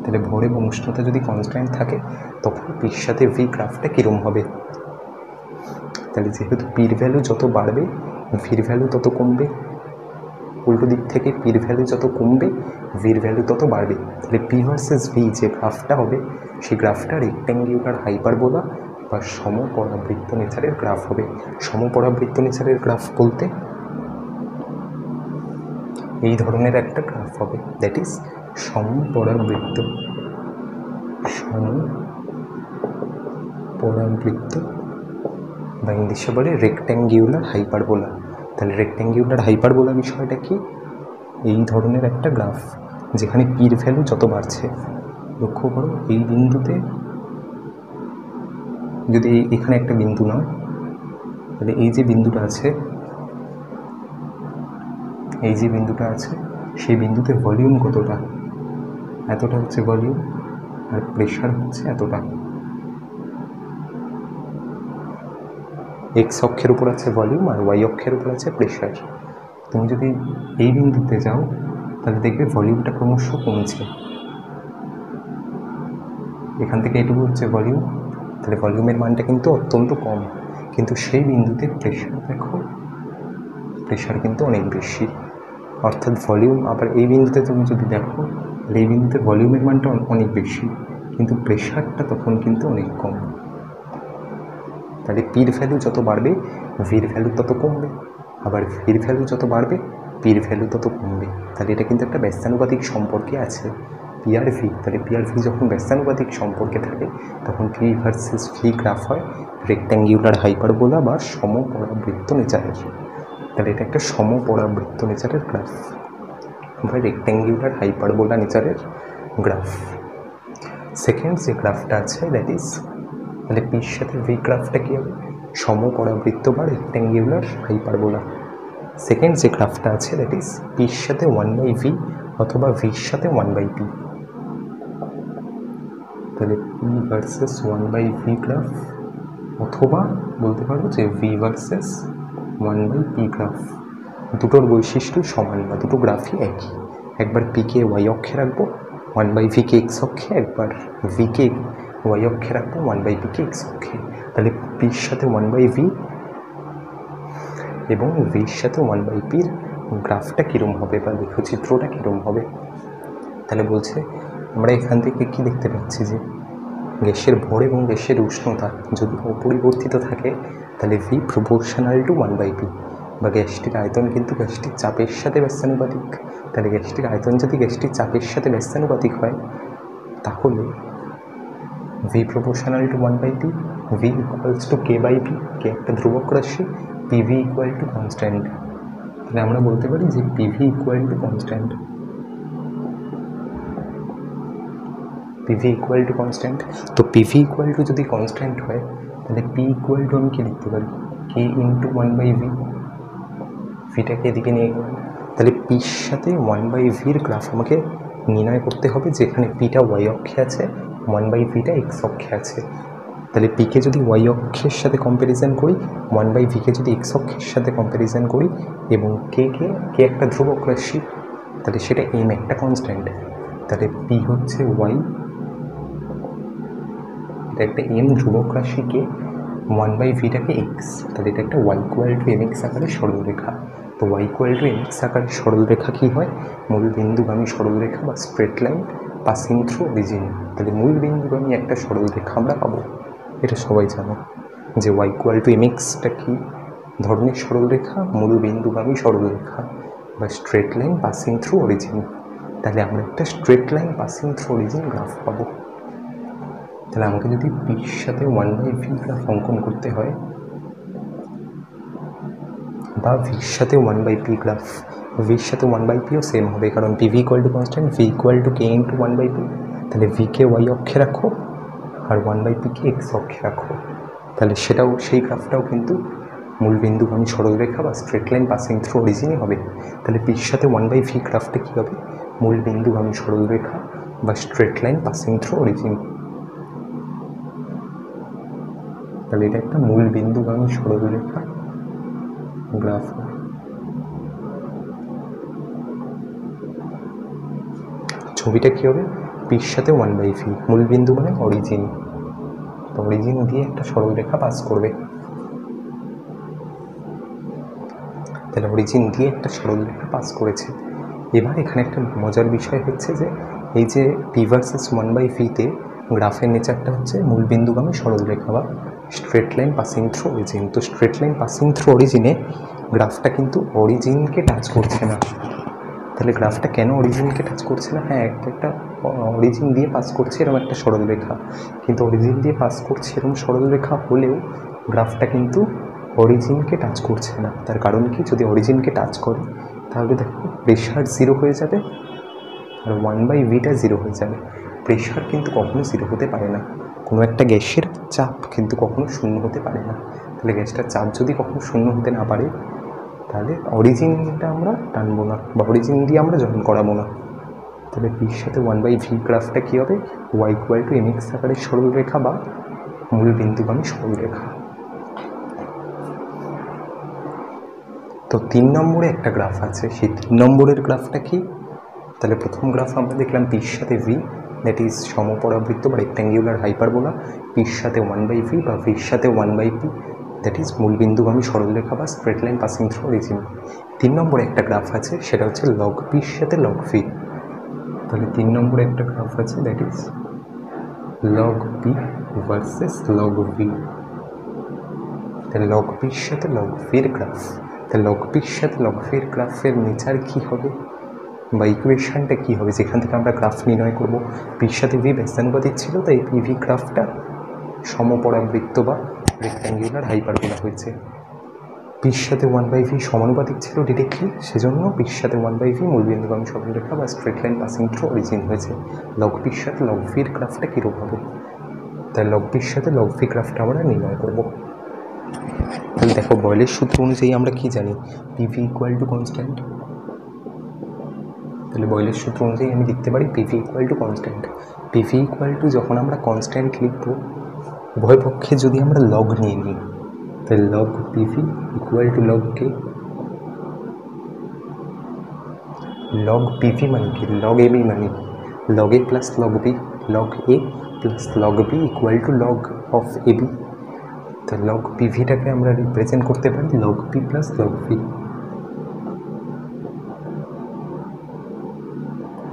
তাহলে ভর এবং উষ্ণতা যদি কনস্ট্যান্ট থাকে তখন পির সাথে ভি গ্রাফটা কীরকম হবে। তাহলে যেহেতু পির ভ্যালু যত বাড়বে ভির ভ্যালু তত কমবে, উল্টো দিক থেকে পির ভ্যালু যত কমবে ভির ভ্যালু তত বাড়বে। তাহলে পি ভার্সেস ভি যে গ্রাফটা হবে সেই গ্রাফটা রেক্ট্যাঙ্গুলার হাইপারবোলা বা সমপরাবৃত্ত নেচারের গ্রাফ হবে। সমপরাবৃত্ত নেচারের গ্রাফ বলতে এই ধরনের একটা গ্রাফ হবে, দ্যাট ইজ সমপরাবৃত্ত বা ইংলিশে বলে রেক্ট্যাঙ্গুলার হাইপারবোলা। তাহলে রেক্ট্যাঙ্গুলার হাইপারবোলা বিষয়টা কি, এই ধরনের একটা গ্রাফ যেখানে পির ভ্যালু যত বাড়ছে, লক্ষ্য করো এই বিন্দুতে যদি এখানে একটা বিন্দু নাও, তাহলে এই যে বিন্দুটা আছে সেই বিন্দুতে ভলিউম কতটা, এতটা হচ্ছে ভলিউম, আর প্রেশার হচ্ছে এতটা। এক্স অক্ষের উপর আছে ভলিউম আর ওয়াই অক্ষের উপর আছে প্রেশার। তুমি যদি এই বিন্দুতে যাও তাহলে দেখবে ভলিউমটা ক্রমশ কমছে, এখান থেকে এটুকু হচ্ছে ভলিউম, তাহলে ভলিউমের মানটা কিন্তু অত্যন্ত কম, কিন্তু সেই বিন্দুতে প্রেশার দেখো, প্রেশার কিন্তু অনেক বেশি, অর্থাৎ ভলিউম। আবার এই বিন্দুতে তুমি যদি দেখো তাহলে এই বিন্দুতে ভলিউমের মানটা অনেক বেশি, কিন্তু প্রেশারটা তখন কিন্তু অনেক কম। তাহলে পির ভ্যালু যত বাড়বে ভির ভ্যালু তত কমবে, আবার ভির ভ্যালু যত বাড়বে পির ভ্যালু তত কমবে। তাহলে এটা কিন্তু একটা ব্যস্তানুপাতিক সম্পর্কে আছে, পি আর ভি। তাহলে পি আর ভি যখন ব্যস্তানুপাতিক সম্পর্কে থাকে তখন পি ভার্সেস ভি গ্রাফ হয় রেক্ট্যাঙ্গুলার হাইপারবোলা বা সমপরাবৃত্ত নেচারের। তাহলে এটা একটা সমপরাবৃত্ত নেচারের গ্রাফ বা রেক্ট্যাঙ্গুলার হাইপারবোলা নেচারের গ্রাফ। সেকেন্ড যে গ্রাফটা আছে দ্যাট ইজ, তাহলে পির সাথে ভি গ্রাফটা কী হবে, সমপরাবৃত্ত বা রেক্ট্যাঙ্গুলার হাইপারবোলা। সেকেন্ড যে গ্রাফটা আছে দ্যাট ইজ পির সাথে 1/v অথবা ভির সাথে 1/p। তাহলে পি ভার্সেস 1/v গ্রাফ, অথবা বলতে পারবো যে ভি ভার্সেস 1/p গ্রাফ। দুটোর বৈশিষ্ট্য সমান বা দুটো গ্রাফই একই। একবার পিকে ওয়াই অক্ষে রাখবো 1/vকে এক্স অক্ষে, একবার ভিকে ওয়াই অক্ষে রাখবো 1/pকে এক্স অক্ষে। তাহলে পির সাথে 1/v এবং ভির সাথে 1/pর গ্রাফটা কীরকম হবে বা লেখচিত্রটা কীরকম হবে। তাহলে বলছে আমরা এখান থেকে কি দেখতে পাচ্ছি যে গ্যাসের ভর এবং গ্যাসের উষ্ণতা যদি অপরিবর্তিত থাকে তাহলে ভি প্রপোর্শনাল টু 1/p, বা গ্যাসটির আয়তন কিন্তু গ্যাসটির চাপের সাথে ব্যস্তানুপাতিক। তাহলে গ্যাসটির আয়তন যদি গ্যাসটির চাপের সাথে ব্যস্তানুপাতিক হয় তাহলে V proportional to 1/p, V equals two k/p, কে একটা ধ্রুবক রাশি, পিভি ইকুয়াল টু কনস্ট্যান্ট। তাহলে আমরা বলতে পারি যে PV equal to constant, PV equal to constant. তো পিভি ইকুয়াল টু যদি কনস্ট্যান্ট হয় তাহলে পি ইকুয়াল টু আমি কি লিখতে পারি, কে ইন্টু 1/v, ভিটাকে এদিকে নিয়ে গেলাম। তাহলে পির সাথে 1/vর গ্রাফ আমাকে নির্ণয় করতে হবে, যেখানে পিটা ওয়াই অক্ষে আছে 1/vটা এক্স অক্ষে আছে। তাহলে পিকে যদি ওয়াই অক্ষের সাথে কম্প্যারিজন করি, 1/vকে যদি এক্স অক্ষের সাথে কম্প্যারিজন করি, এবং কে একটা ধ্রুবক রাশি, তাহলে সেটা এম একটা কনস্ট্যান্ট। তাহলে পি হচ্ছে ওয়াই, এটা একটা এম ধ্রুবক রাশি, কে 1/vটাকে এক্স, তাহলে এটা একটা y equal to m x আকারের সরলরেখা। তো Y equal to m x আকারের সরলরেখা কী হয়, মূল বিন্দুগামী সরলরেখা বা straight line. Passing through origin. তাহলে মূল বিন্দুগামী একটা সরল রেখা আমরা পাবো। এটা সবাই জানো যে y = mxটা কি ধরনের সরল রেখা? মূল বিন্দুগামী সরল রেখা বা straight line passing through origin. তাহলে আমরা একটা straight line passing through origin graph পাবো। তাহলে আমাকে যদি পির সাথে 1/v গ্রাফ অঙ্কন করতে হয় বা ভির সাথে 1/p গ্রাফ, ভির সাথে 1/pও সেম হবে, কারণ pv = constant, v = k × 1/p। তাহলে vকে y অক্ষে রাখো আর 1/pকে x অক্ষে রাখো। তাহলে সেটাও সেই গ্রাফটাও কিন্তু মূল বিন্দুগামী সরলরেখা বা স্ট্রেট লাইন পাসিং থ্রু অরিজিনই হবে। তাহলে পির সাথে 1/v গ্রাফটা কী হবে? মূল বিন্দুগামী সরলরেখা বা straight line passing through origin. তাহলে এটা একটা মূল বিন্দুগামী সরলরেখা গ্রাফ। ছবিটা কী হবে? পির সাথে 1/v, মূল বিন্দু মানে অরিজিন, তো অরিজিন দিয়ে একটা সরলরেখা পাস করবে। তাহলে অরিজিন দিয়ে একটা সরলরেখা পাস করেছে। এবার এখানে একটা মজার বিষয় হচ্ছে যে এই যে পি ভার্সেস 1/vতে গ্রাফের নেচারটা হচ্ছে মূল বিন্দুগামী সরলরেখা বা straight line passing through origin. তো স্ট্রেট লাইন পাসিং থ্রু অরিজিনে গ্রাফটা কিন্তু অরিজিনকে টাচ করছে না। তাহলে গ্রাফটা কেন অরিজিনকে টাচ করছে না? হ্যাঁ, একটা অরিজিন দিয়ে পাস করছে এরকম একটা সরলরেখা, কিন্তু অরিজিন দিয়ে পাস করছে এরকম সরলরেখা হলেও গ্রাফটা কিন্তু অরিজিনকে টাচ করছে না। তার কারণ কি? যদি অরিজিনকে টাচ করে তাহলে দেখো প্রেশার 0 হয়ে যাবে আর 1/vটা 0 হয়ে যাবে। প্রেশার কিন্তু কখনো 0 হতে পারে না। কোনো একটা গ্যাসের চাপ কিন্তু কখনো 0 হতে পারে না। তাহলে গ্যাসটার চাপ যদি কখনো 0 হতে না পারে তাহলে অরিজিনটা আমরা টানবো না বা অরিজিন দিয়ে আমরা জয়েন করাবো না। তাহলে পির সাথে 1/v গ্রাফটা কী হবে? y = mx আকারের সরলরেখা বা মূল বিন্দুগামী সরলরেখা। তো 3 নম্বরে একটা গ্রাফ আছে, সেই 3 নম্বরের গ্রাফটা কি? তাহলে প্রথম গ্রাফ আমরা দেখলাম পির সাথে v, দ্যাট ইজ সমপরাবৃত্ত বা রেক্ট্যাঙ্গুলার হাইপারবোলা, পির সাথে 1/v বা ভির সাথে 1/p, দ্যাট ইজ মূল বিন্দুগামী সরলরেখা বা straight line passing through origin. 3 নম্বরে একটা গ্রাফ আছে, সেটা হচ্ছে লগ পির সাথে লগ ভি। তাহলে 3 নম্বরে একটা গ্রাফ আছে, that is log P versus log V. তাহলে লগ পির সাথে লগ ভির গ্রাফ। তাহলে লগ পির সাথে লগ ভির গ্রাফের নেচার কী হবে বা ইকুয়েশনটা কী হবে যেখান থেকে আমরা গ্রাফ নির্ণয় করব? পির সাথে ভি ব্যস্তানুপাতিক ছিল, তাই পিভি গ্রাফটা সমপরাবৃত্ত বা রেক্ট্যাঙ্গুলার হাইপারবোলা হয়েছে। পির সাথে 1/v সমানুপাতিক ছিল ডিরেক্টলি, সেজন্য পির সাথে 1/v মূল বিন্দুগামী সরলরেখা বা straight line passing through origin হয়েছে। লগ পির সাথে লগ ভির গ্রাফটা কীরকম হবে? তাই লগ পির সাথে লগ ভি গ্রাফটা আমরা নির্ণয় করব। তাহলে দেখো বয়েলের সূত্র অনুযায়ী আমরা কি জানি? PV = constant. তাহলে বয়েলের সূত্র অনুযায়ী আমি লিখতে পারি পিভি = কনস্ট্যান্ট। পিভি যখন আমরা কনস্ট্যান্ট লিখব, উভয় পক্ষে যদি আমরা লগ নিয়ে নিই, তাহলে log PV = log K. Log PV মানে কি? লগ এ বি মানে কি? Log A plus log B, log A plus log B = log of A B. তো লগ পিভিটাকে আমরা রিপ্রেজেন্ট করতে পারি log P plus log V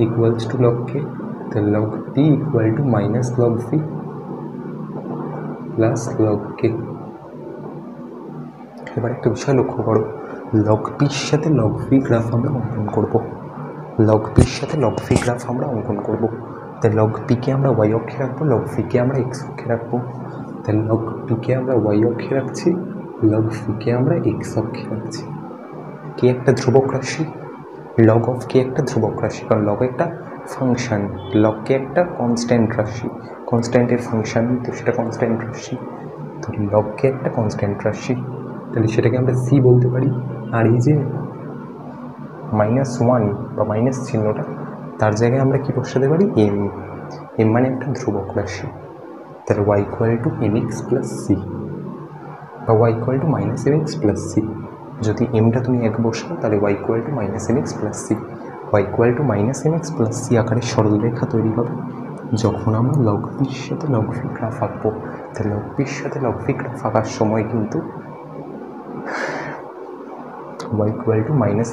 equals to log K. তো log P = minus log V plus log K. এবার একটা বিষয় লক্ষ্য করো, লগ পির সাথে লগ ভি গ্রাফ আমরা অঙ্কন করব। লগ পির সাথে লগ ভি গ্রাফ আমরা অঙ্কন করব। তাই লগ পিকে আমরা ওয়াই অক্ষে রাখবো, লগ ভিকে আমরা এক্স অক্ষে রাখবো। তাহলে লগ পিকে আমরা ওয়াই অক্ষে রাখছি, লগ ভিকে আমরা এক্স অক্ষে রাখছি। কে একটা ধ্রুবক রাশি, লগ অফ কে একটা ধ্রুবক রাশি, কারণ লগ একটা ফাংশন, লগ কে একটা কনস্ট্যান্ট রাশি, কনস্ট্যান্টের ফাংশন, তো সেটা কনস্ট্যান্ট রাশি। তো লগ কে একটা কনস্ট্যান্ট রাশি, তাহলে সেটাকে আমরা সি বলতে পারি। আর এই যে -1 বা মাইনাস চিহ্নটা, তার জায়গায় আমরা কি বসাতে পারি? এম। এম মানে একটা ধ্রুবক রাশি। তাহলে y = mx + c বা y = -mx + c। যদি এমটা তুমি এক বসাও তাহলে y = -mx + c, y = -mx + c আকারের সরলরেখা তৈরি হবে যখন আমরা লগ পির সাথে লগ ভি গ্রাফ আঁকবো। তাহলে লগ পির সাথে লগ ভি গ্রাফ আঁকার সময় কিন্তু y =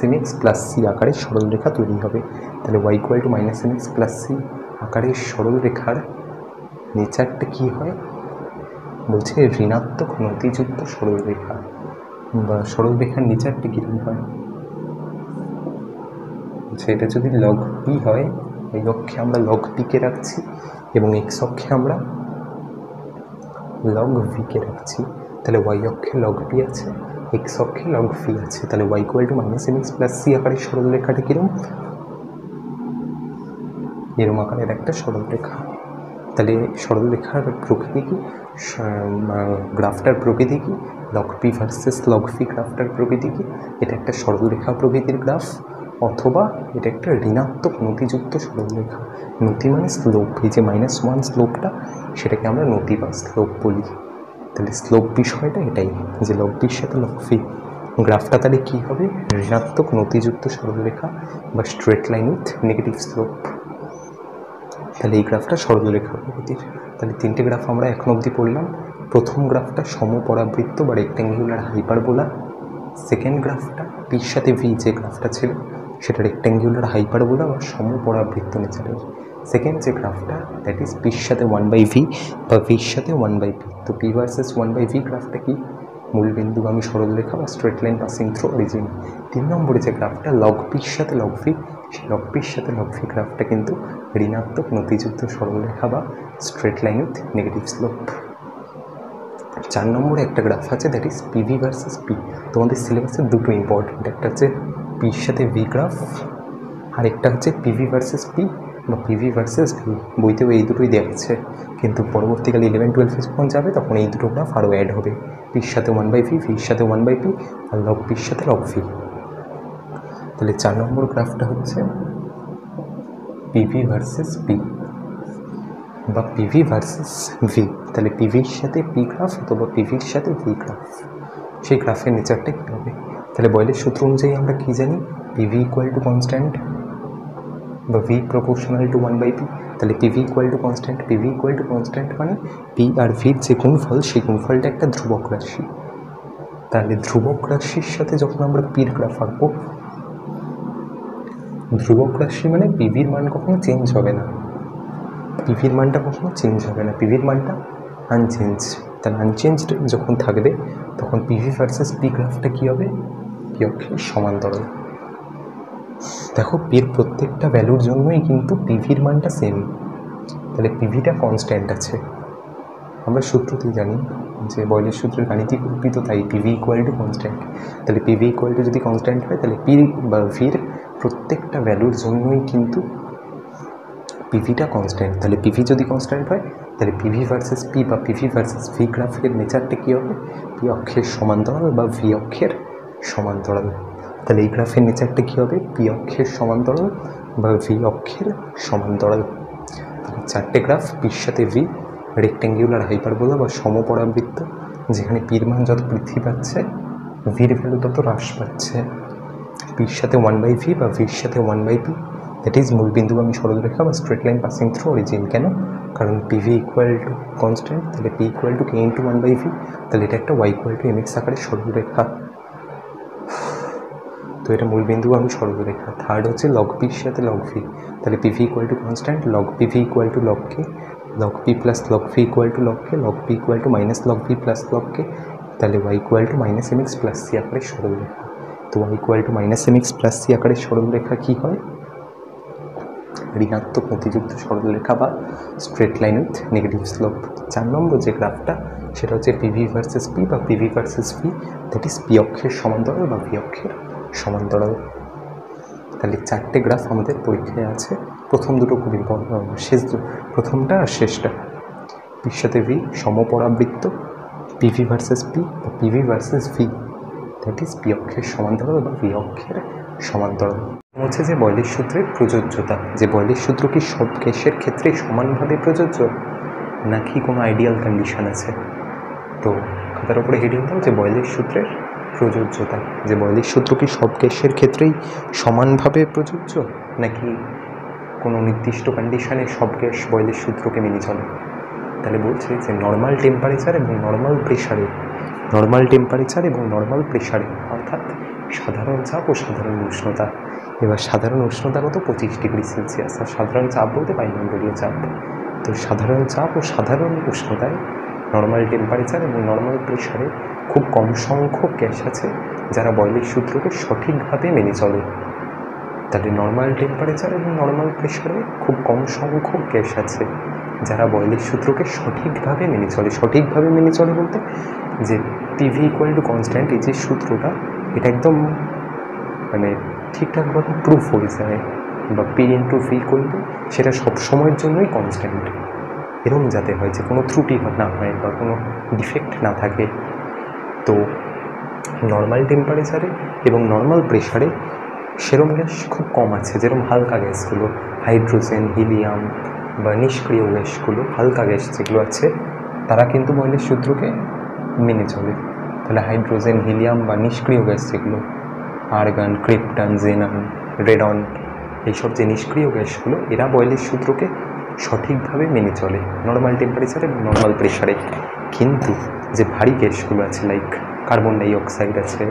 -mx + c আকারের সরলরেখা তৈরি হবে। তাহলে y = -mx + c আকারের সরলরেখার নেচারটা কী হয়, বলছে ঋণাত্মক নতিযুক্ত সরলরেখা বা সরলরেখার নেচারটা কীরকম হয়। এটা যদি লগ পি হয়, এই অক্ষে আমরা লগ পিকে রাখছি এবং এক্স অক্ষে আমরা লগ ভিকে রাখছি, তাহলে ওয়াই অক্ষে লগ পি আছে, এক্স অক্ষে লগ ভি আছে, তাহলে Y equal to minus M x plus C আকারের সরলরেখাটা কিরম, এরম আকারের একটা সরলরেখা। তাহলে সরলরেখার প্রকৃতি কি, গ্রাফটার প্রকৃতি কি, log P versus log V গ্রাফটার প্রকৃতি কি, এটা একটা সরলরেখা প্রকৃতির গ্রাফ, অথবা এটা একটা ঋণাত্মক নতিযুক্ত সরলরেখা। নতি মানে স্লোপ, এই যে -1 স্লোপটা সেটাকে আমরা নতি বা স্লোপ বলি। তাহলে স্লোপ বিষয়টা এটাই, যে লগ পির সাথে লগ ভি গ্রাফটা তাহলে কী হবে, ঋণাত্মক নতিযুক্ত সরলরেখা বা straight line with negative slope. তাহলে এই গ্রাফটা সরলরেখা প্রকৃতির। তাহলে তিনটে গ্রাফ আমরা এখন অবধি পড়লাম। প্রথম গ্রাফটা সমপরাবৃত্ত বা রেক্ট্যাঙ্গুলার হাইপারবোলা, সেকেন্ড গ্রাফটা পির সাথে ভি যে গ্রাফটা ছিল সেটা রেক্ট্যাঙ্গুলার হাইপারবোলা বা সমপরাবৃত্ত নেচারের। সেকেন্ড যে গ্রাফটা দ্যাট ইজ পির সাথে 1/v বা ভির সাথে 1/p। তো পি ভার্সেস 1/v গ্রাফটা কি, মূলবিন্দুগামী সরলরেখা বা straight line passing through origin. 3 নম্বরে যে গ্রাফটা লগ পির সাথে লগ ভি, সেই লগ পির সাথে লগ ভি গ্রাফটা কিন্তু ঋণাত্মক নতিযুক্ত সরলরেখা বা straight line with negative slope. 4 নম্বরে একটা গ্রাফ আছে that is PV versus P. তোমাদের সিলেবাসে দুটো ইম্পর্টেন্ট, একটা হচ্ছে পির সাথে ভি গ্রাফ আর একটা হচ্ছে পিভি ভার্সেস পি বা পিভি ভার্সেস ভি। বইতেও এই দুটোই দেওয়া আছে, কিন্তু পরবর্তীকালে 11-12 যখন যাবে তখন এই দুটো গ্রাফ আরও অ্যাড হবে, পির সাথে 1/v, ভির সাথে 1/p আর লগ পির সাথে লগ ভি। তাহলে 4 নম্বর গ্রাফটা হচ্ছে পিভি ভার্সেস পি বা পিভি ভার্সেস ভি। তাহলে পিভির সাথে পি গ্রাফ অথবা পিভির সাথে ভি গ্রাফ, সেই গ্রাফের নেচারটা কী হবে। তাহলে বয়েলের সূত্র অনুযায়ী আমরা কী জানি, পিভি ইকুয়াল টু কনস্ট্যান্ট বা ভি প্রপোর্শনাল টু 1/p। তাহলে PV equal to constant, PV equal to constant মানে পি আর ভির যে গুণফল সেই গুণফলটা একটা ধ্রুবক রাশি। তাহলে ধ্রুবক রাশির সাথে যখন আমরা পির গ্রাফ আঁকবো, ধ্রুবক রাশি মানে পিভির মান কখনো চেঞ্জ হবে না, পিভির মানটা কখনো চেঞ্জ হবে না, পিভির মানটা আনচেঞ্জ। তাহলে আনচেঞ্জড যখন থাকবে তখন পিভি ভার্সেস পি গ্রাফটা কী হবে, পি অক্ষের সমান্তরাল। দেখো পির প্রত্যেকটা ভ্যালুর জন্যই কিন্তু পিভির মানটা সেম, তাহলে পিভিটা কনস্ট্যান্ট আছে। আমরা সূত্রতেই জানি যে বয়েলের সূত্রের গাণিতিক রূপই তো তাই, পিভি ইকুয়াল টু কনস্ট্যান্ট। তাহলে পিভি ইকুয়াল টু যদি কনস্ট্যান্ট হয় তাহলে পি বা ভির প্রত্যেকটা ভ্যালুর জন্যই কিন্তু পিভিটা কনস্ট্যান্ট। তাহলে পিভি যদি কনস্ট্যান্ট হয় তাহলে পিভি ভার্সেস পি বা পিভি ভার্সেস ভি গ্রাফের নেচারটা কী হবে, পি অক্ষের সমান্তরাল বা ভি অক্ষের সমান্তরাল। তাহলে এই গ্রাফের নেচারটা কী হবে, পি অক্ষের সমান্তরাল বা ভি অক্ষের সমান্তরাল। তাহলে 4টে গ্রাফ, পির সাথে ভি, রেক্ট্যাঙ্গুলার হাইপারবোলা বা সমপরাবৃত্ত, যেখানে পির মান যত বৃদ্ধি পাচ্ছে ভির ভ্যালু তত হ্রাস পাচ্ছে। পির সাথে 1/v বা ভির সাথে 1/p, দ্যাট ইজ মূলবিন্দুগামী সরলরেখা বা straight line passing through origin. কেন, কারণ পিভি ইকুয়াল টু কনস্ট্যান্ট, তাহলে P equal to K into 1/v, তাহলে এটা একটা ওয়াই ইকুয়াল টু mx আকারের সরলরেখা। তো এটা মূলবিন্দুগামী সরলরেখা। থার্ড হচ্ছে লগ পির সাথে লগ ভি, তাহলে PV equal to constant, log PV equal to log K, log P plus log V equal to log K, log P equal to minus log V plus log K, তাহলে Y equal to minus M x plus C আকারের সরলরেখা। তো Y equal to minus M x plus C আকারের সরলরেখা কী হয়, ঋণাত্মক নতিযুক্ত সরলরেখা বা straight line with negative slope. 4 নম্বর যে গ্রাফটা সেটা হচ্ছে পিভি ভার্সেস পি বা PV versus V, that is P অক্ষের সমান্তরাল বা ভি অক্ষের সমান্তরাল। তাহলে 4টে গ্রাফ আমাদের পরীক্ষায় আছে। প্রথম দুটো খুব ইম্পর্টেন্ট, প্রথমটা আর শেষটা। পির সাথে ভি সমপরাবৃত্ত, পিভি ভার্সেস পি বা PV versus V, that is P অক্ষের সমান্তরাল বা ভি অক্ষের সমান্তরাল। হচ্ছে যে বয়েলের সূত্রের প্রযোজ্যতা, যে বয়েলের সূত্র কি সব কেসের ক্ষেত্রে সমানভাবে প্রযোজ্য নাকি কোনো আইডিয়াল কন্ডিশন আছে। তো খাতার উপরে হেডিং দাও যে বয়েলের সূত্রের প্রযোজ্যতা, যে বয়েলের সূত্র কি সব কেসের ক্ষেত্রেই সমানভাবে প্রযোজ্য নাকি কোনো নির্দিষ্ট কন্ডিশনে সব কেস বয়েলের সূত্রকে মেনে চলে। তাহলে বলছে যে নর্মাল টেম্পারেচার এবং নর্মাল প্রেশারে, নর্মাল টেম্পারেচার এবং নর্মাল প্রেশারে অর্থাৎ সাধারণ চাপ ও সাধারণ উষ্ণতা, এবার সাধারণ উষ্ণতা কত 25°C, আর সাধারণ চাপ বলতে বায়ুমণ্ডলীয় চাপ। তো সাধারণ চাপ ও সাধারণ উষ্ণতায় নর্মাল টেম্পারেচার এবং নর্মাল প্রেশারে খুব কম সংখ্যক গ্যাস আছে যারা বয়লের সূত্রকে সঠিকভাবে মেনে চলে। তাহলে নর্মাল টেম্পারেচার এবং নর্মাল প্রেশারে খুব কম সংখ্যক গ্যাস আছে যারা বয়লের সূত্রকে সঠিকভাবে মেনে চলে। সঠিকভাবে মেনে চলে বলতে যে পিভি ইকুয়াল টু কনস্ট্যান্ট, এই যে সূত্রটা এটা একদম মানে ঠিকঠাকভাবে প্রুফ হয়ে যায়, বা পি ইন্টু ভি করলে সেটা সব সময়ের জন্যই কনস্ট্যান্ট। এরকম যাতে হয় যে কোনো ত্রুটি না হয় বা কোনো ডিফেক্ট না থাকে। তো নর্মাল টেম্পারেচারে এবং নর্মাল প্রেশারে সেরম গ্যাস খুব কম আছে, যেরকম হালকা গ্যাসগুলো হাইড্রোজেন, হিলিয়াম বা নিষ্ক্রিয় গ্যাসগুলো, হালকা গ্যাস যেগুলো আছে তারা কিন্তু বয়লের সূত্রকে মেনে চলে। তাহলে হাইড্রোজেন, হিলিয়াম বা নিষ্ক্রিয় গ্যাস যেগুলো আর্গন, ক্রিপ্টন, জেনন, রেডন, এইসব যে নিষ্ক্রিয় গ্যাসগুলো এরা বয়লের সূত্রকে সঠিকভাবে মেনে চলে নর্মাল টেম্পারেচার এবং নর্মাল প্রেশারে। কিন্তু যে ভারী গ্যাসগুলো আছে লাইক কার্বন ডাইঅক্সাইড আছে,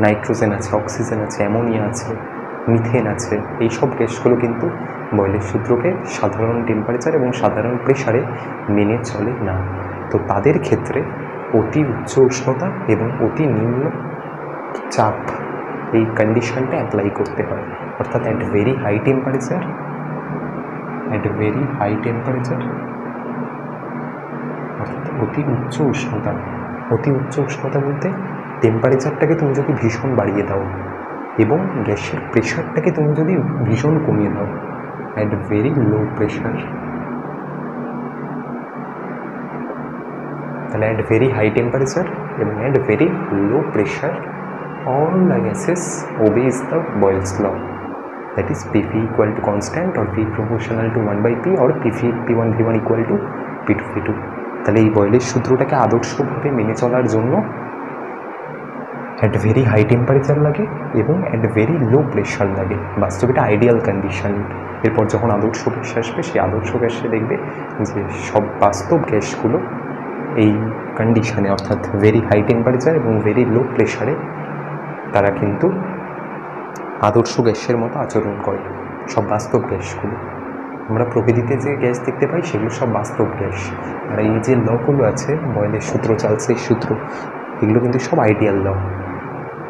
নাইট্রোজেন আছে, অক্সিজেন আছে, অ্যামোনিয়া আছে, মিথেন আছে, এইসব গ্যাসগুলো কিন্তু বয়লের সূত্রকে সাধারণ টেম্পারেচার এবং সাধারণ প্রেশারে মেনে চলে না। তো তাদের ক্ষেত্রে অতি উচ্চ উষ্ণতা এবং অতি নিম্ন চাপ এই কন্ডিশনটা অ্যাপ্লাই করতে হয়। অর্থাৎ অ্যাট ভেরি হাই টেম্পারেচার অর্থাৎ অতি উচ্চ উষ্ণতা বলতে টেম্পারেচারটাকে তুমি যদি ভীষণ বাড়িয়ে দাও এবং গ্যাসের প্রেশারটাকে তুমি যদি ভীষণ কমিয়ে দাও, অ্যাট ভেরি লো প্রেশার, তাহলে অ্যাট ভেরি হাই টেম্পারেচার এবং at very low pressure all the gases obeys the Boyle's law, that is Pv equal to constant or P proportional to 1/P or P1 V1 equal to P2 V2। তাহলে এই বয়লের সূত্রটাকে আদর্শভাবে মেনে চলার জন্য at very high temperature লাগে এবং at very low pressure লাগে। বাস্তবে এটা আইডিয়াল কন্ডিশন। এরপর যখন আদর্শ গ্যাস আসবে সেই আদর্শ গ্যাসে দেখবে যে সব বাস্তব গ্যাসগুলো এই কন্ডিশনে অর্থাৎ ভেরি হাই টেম্পারেচার এবং ভেরি লো প্রেশারে তারা কিন্তু আদর্শ গ্যাসের মতো আচরণ করে। সব বাস্তব গ্যাসগুলো আমরা প্রকৃতিতে যে গ্যাস দেখতে পাই সেগুলো সব বাস্তব গ্যাস। আর এই যে লগুলো আছে বয়লের সূত্র, চার্লসের সূত্র, এগুলো কিন্তু সব আইডিয়াল ল।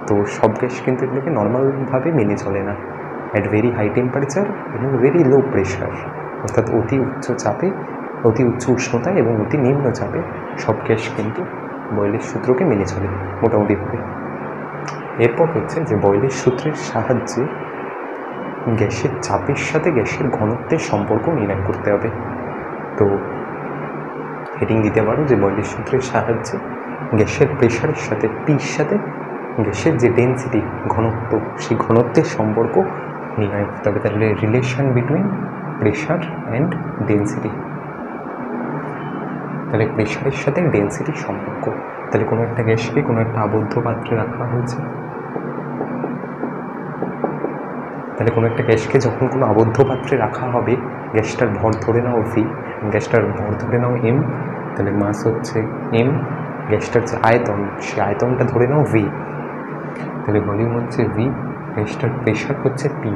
তো সব গ্যাস কিন্তু এগুলোকে নর্মালভাবে মেনে চলে না। অ্যাট ভেরি হাই টেম্পারেচার এবং ভেরি লো প্রেশার অর্থাৎ অতি উচ্চ চাপে, অতি উচ্চ উষ্ণতায় এবং অতি নিম্ন চাপে সব গ্যাস কিন্তু বয়লের সূত্রকে মেনে চলে মোটামুটিভাবে। এরপর হচ্ছে যে বয়লের সূত্রের সাহায্যে গ্যাসের চাপের সাথে গ্যাসের ঘনত্বের সম্পর্ক নির্ণয় করতে হবে। তো হেডিং দিতে পারো যে বয়লের সূত্রের সাহায্যে গ্যাসের প্রেশারের সাথে পির সাথে গ্যাসের যে ডেন্সিটি ঘনত্ব, সেই ঘনত্বের সম্পর্ক নির্ণয় করতে হবে। তাহলে relation between pressure and density, তাহলে প্রেশারের সাথে ডেন্সিটির সম্পর্ক। তাহলে কোনো একটা গ্যাসকে কোনো একটা আবদ্ধ পাত্রে রাখা হয়েছে, তাহলে কোনো একটা গ্যাসকে যখন কোনো আবদ্ধ পাত্রে রাখা হবে, গ্যাসটার ভর ধরে নাও ভি, গ্যাসটার ভর ধরে নাও এম, তাহলে মাস হচ্ছে এম, গ্যাসটার যে আয়তন সেই আয়তনটা ধরে নাও ভি, তাহলে ভলিউম হচ্ছে ভি, গ্যাসটার প্রেশার হচ্ছে পি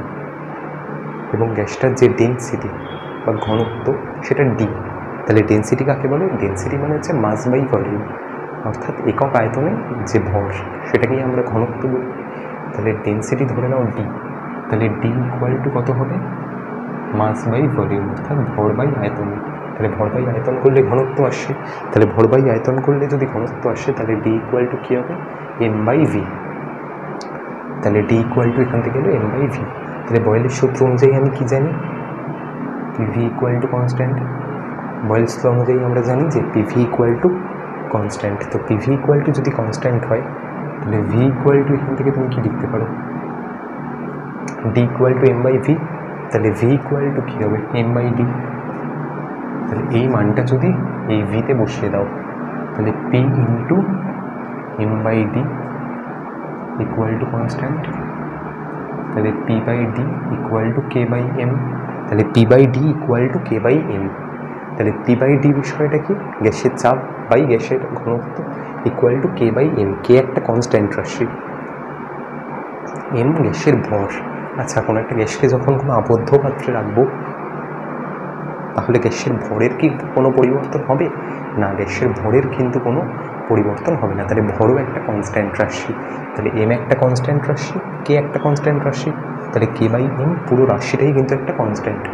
এবং গ্যাসটার যে ডেন্সিটি বা ঘনত্ব সেটা ডি। তাহলে ডেন্সিটি কাকে বলে? ডেন্সিটি মানে হচ্ছে মাস বাই ভলিউম, অর্থাৎ একক আয়তনে যে ভর সেটাকেই আমরা ঘনত্ব বলি। তাহলে ডেন্সিটি ধরে নাও ডি, তাহলে ডি ইকুয়াল টু কত হবে? মাস বাই ভলিউম অর্থাৎ ভর বাই আয়তন। তাহলে ভর বাই আয়তন করলে ঘনত্ব আসে, তাহলে ভর বাই আয়তন করলে যদি ঘনত্ব আসে তাহলে ডি ইকুয়াল টু কী হবে? M by V. তাহলে ডি ইকুয়াল টু এখান থেকে এলো এম বাই ভি। তাহলে বয়েলের সূত্র অনুযায়ী আমি কি জানি? PV equal to constant. Boyle's law অনুযায়ী আমরা জানি যে পিভি ইকুয়াল টু কনস্ট্যান্ট। তো পিভি ইকুয়াল টু যদি কনস্ট্যান্ট হয় তাহলে ভি ইকুয়াল টু এখান থেকে তুমি কি লিখতে পারো? D equal to M by V. তাহলে ভি ইকুয়াল টু কী হবে? M by D. তাহলে এই মানটা যদি এই ভিতে বসিয়ে দাও তাহলে P into M by D equal to constant, তাহলে P by D equal to K by M. তাহলে P by D equal to K by M. তাহলে পি বাই ডি বিষয়টা কি? গ্যাসের চাপ বাই গ্যাসের ঘনত্ব equal to K by M. কে একটা কনস্ট্যান্ট রাশি, এম গ্যাসের ভর, আচ্ছা, কোনো একটা গ্যাসকে যখন কোনো আবদ্ধ পাত্রে রাখবো তাহলে গ্যাসের ভরের কি কোনো পরিবর্তন হবে না? গ্যাসের ভরের কিন্তু কোনো পরিবর্তন হবে না। তাহলে ভরও একটা কনস্ট্যান্ট রাশি। তাহলে এম একটা কনস্ট্যান্ট রাশি, কে একটা কনস্ট্যান্ট রাশি, তাহলে কে বাই এম পুরো রাশিটাই কিন্তু একটা কনস্ট্যান্ট।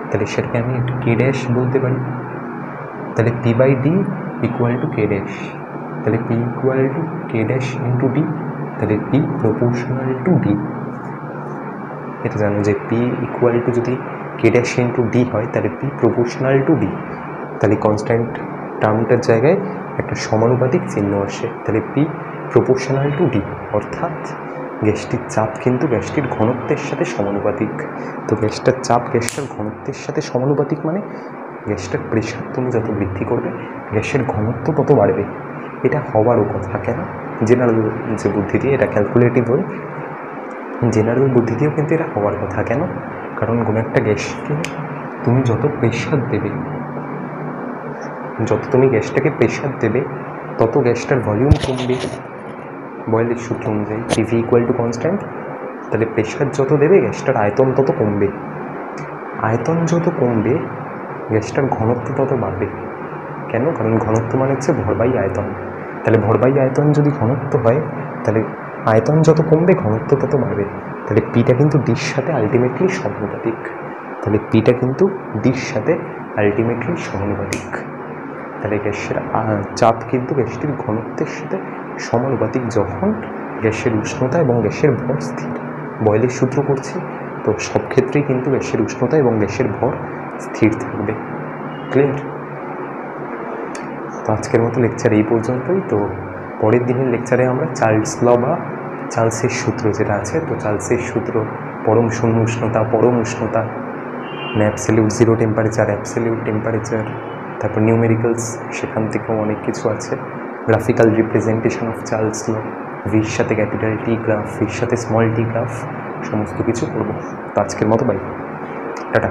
তাহলে সেটাকে আমি একটু কে ড্যাশ বলতে পারি। তাহলে P by D equal to K dash. তাহলে P equal to K dash into D. তাহলে পি প্রপোর্শনাল টু ডি। এটা জানো যে পি ইকুয়াল টু যদি কে ড্যাশ ইন্টু ডি হয় তাহলে পি প্রপোর্শনাল টু ডি। তাহলে কনস্ট্যান্ট টার্মটার জায়গায় একটা সমানুপাতিক চিহ্ন আসে। তাহলে পি প্রপোর্শনাল টু ডি, অর্থাৎ গ্যাসটির চাপ কিন্তু গ্যাসটির ঘনত্বের সাথে সমানুপাতিক। তো গ্যাসটার চাপ গ্যাসটার ঘনত্বের সাথে সমানুপাতিক মানে গ্যাসটার প্রেশার তুমি যত বৃদ্ধি করবে গ্যাসের ঘনত্ব তত বাড়বে। এটা হওয়ারও কথা। কেন? জেনারেল যে বুদ্ধি দিয়ে, এটা ক্যালকুলেটিভ হয়, জেনারেল বুদ্ধি দিয়েও কিন্তু এটা হওয়ার কথা। কেন? কারণ কোনো একটা গ্যাসকে তুমি যত প্রেশার দেবে, যত তুমি গ্যাসটাকে প্রেশার দেবে তত গ্যাসটার ভলিউম কমবে। বয়েলের সূত্র অনুযায়ী পিভি ইকুয়াল টু কনস্ট্যান্ট। তাহলে প্রেশার যত দেবে গ্যাসটার আয়তন তত কমবে। আয়তন যত কমবে গ্যাসটার ঘনত্ব তত বাড়বে। কেন? কারণ ঘনত্ব মানে হচ্ছে ভর বাই আয়তন। তাহলে ভর বাই আয়তন যদি ঘনত্ব হয় তাহলে আয়তন যত কমবে ঘনত্ব তত বাড়বে। তাহলে পিটা কিন্তু ডির সাথে আলটিমেটলি সমানুপাতিক। তাহলে পিটা কিন্তু ডির সাথে আলটিমেটলি সমানুপাতিক। তাহলে গ্যাসের চাপ কিন্তু গ্যাসটির ঘনত্বের সাথে সমানুপাতিক যখন গ্যাসের উষ্ণতা এবং গ্যাসের ভর স্থির। বয়েলের সূত্র করছি তো সব ক্ষেত্রেই কিন্তু গ্যাসের উষ্ণতা এবং গ্যাসের ভর স্থির থাকবে। ক্লিয়ার? তো আজকের মতো লেকচার এই পর্যন্তই। তো পরের দিনের লেকচারে আমরা চার্লস ল বা চার্লসের সূত্র যেটা আছে, তো চার্লসের সূত্র, পরম শূন্য উষ্ণতা, পরম উষ্ণতা, absolute zero temperature, absolute temperature, তারপর নিউমেরিক্যালস, সেখান থেকেও অনেক কিছু আছে। গ্রাফিক্যাল রিপ্রেজেন্টেশন অফ চার্লস ল, ভির সাথে ক্যাপিটাল টি গ্রাফ, ভির সাথে স্মল টি গ্রাফ, সমস্ত কিছু করবো। তো আজকের মতো বাই, টাটা।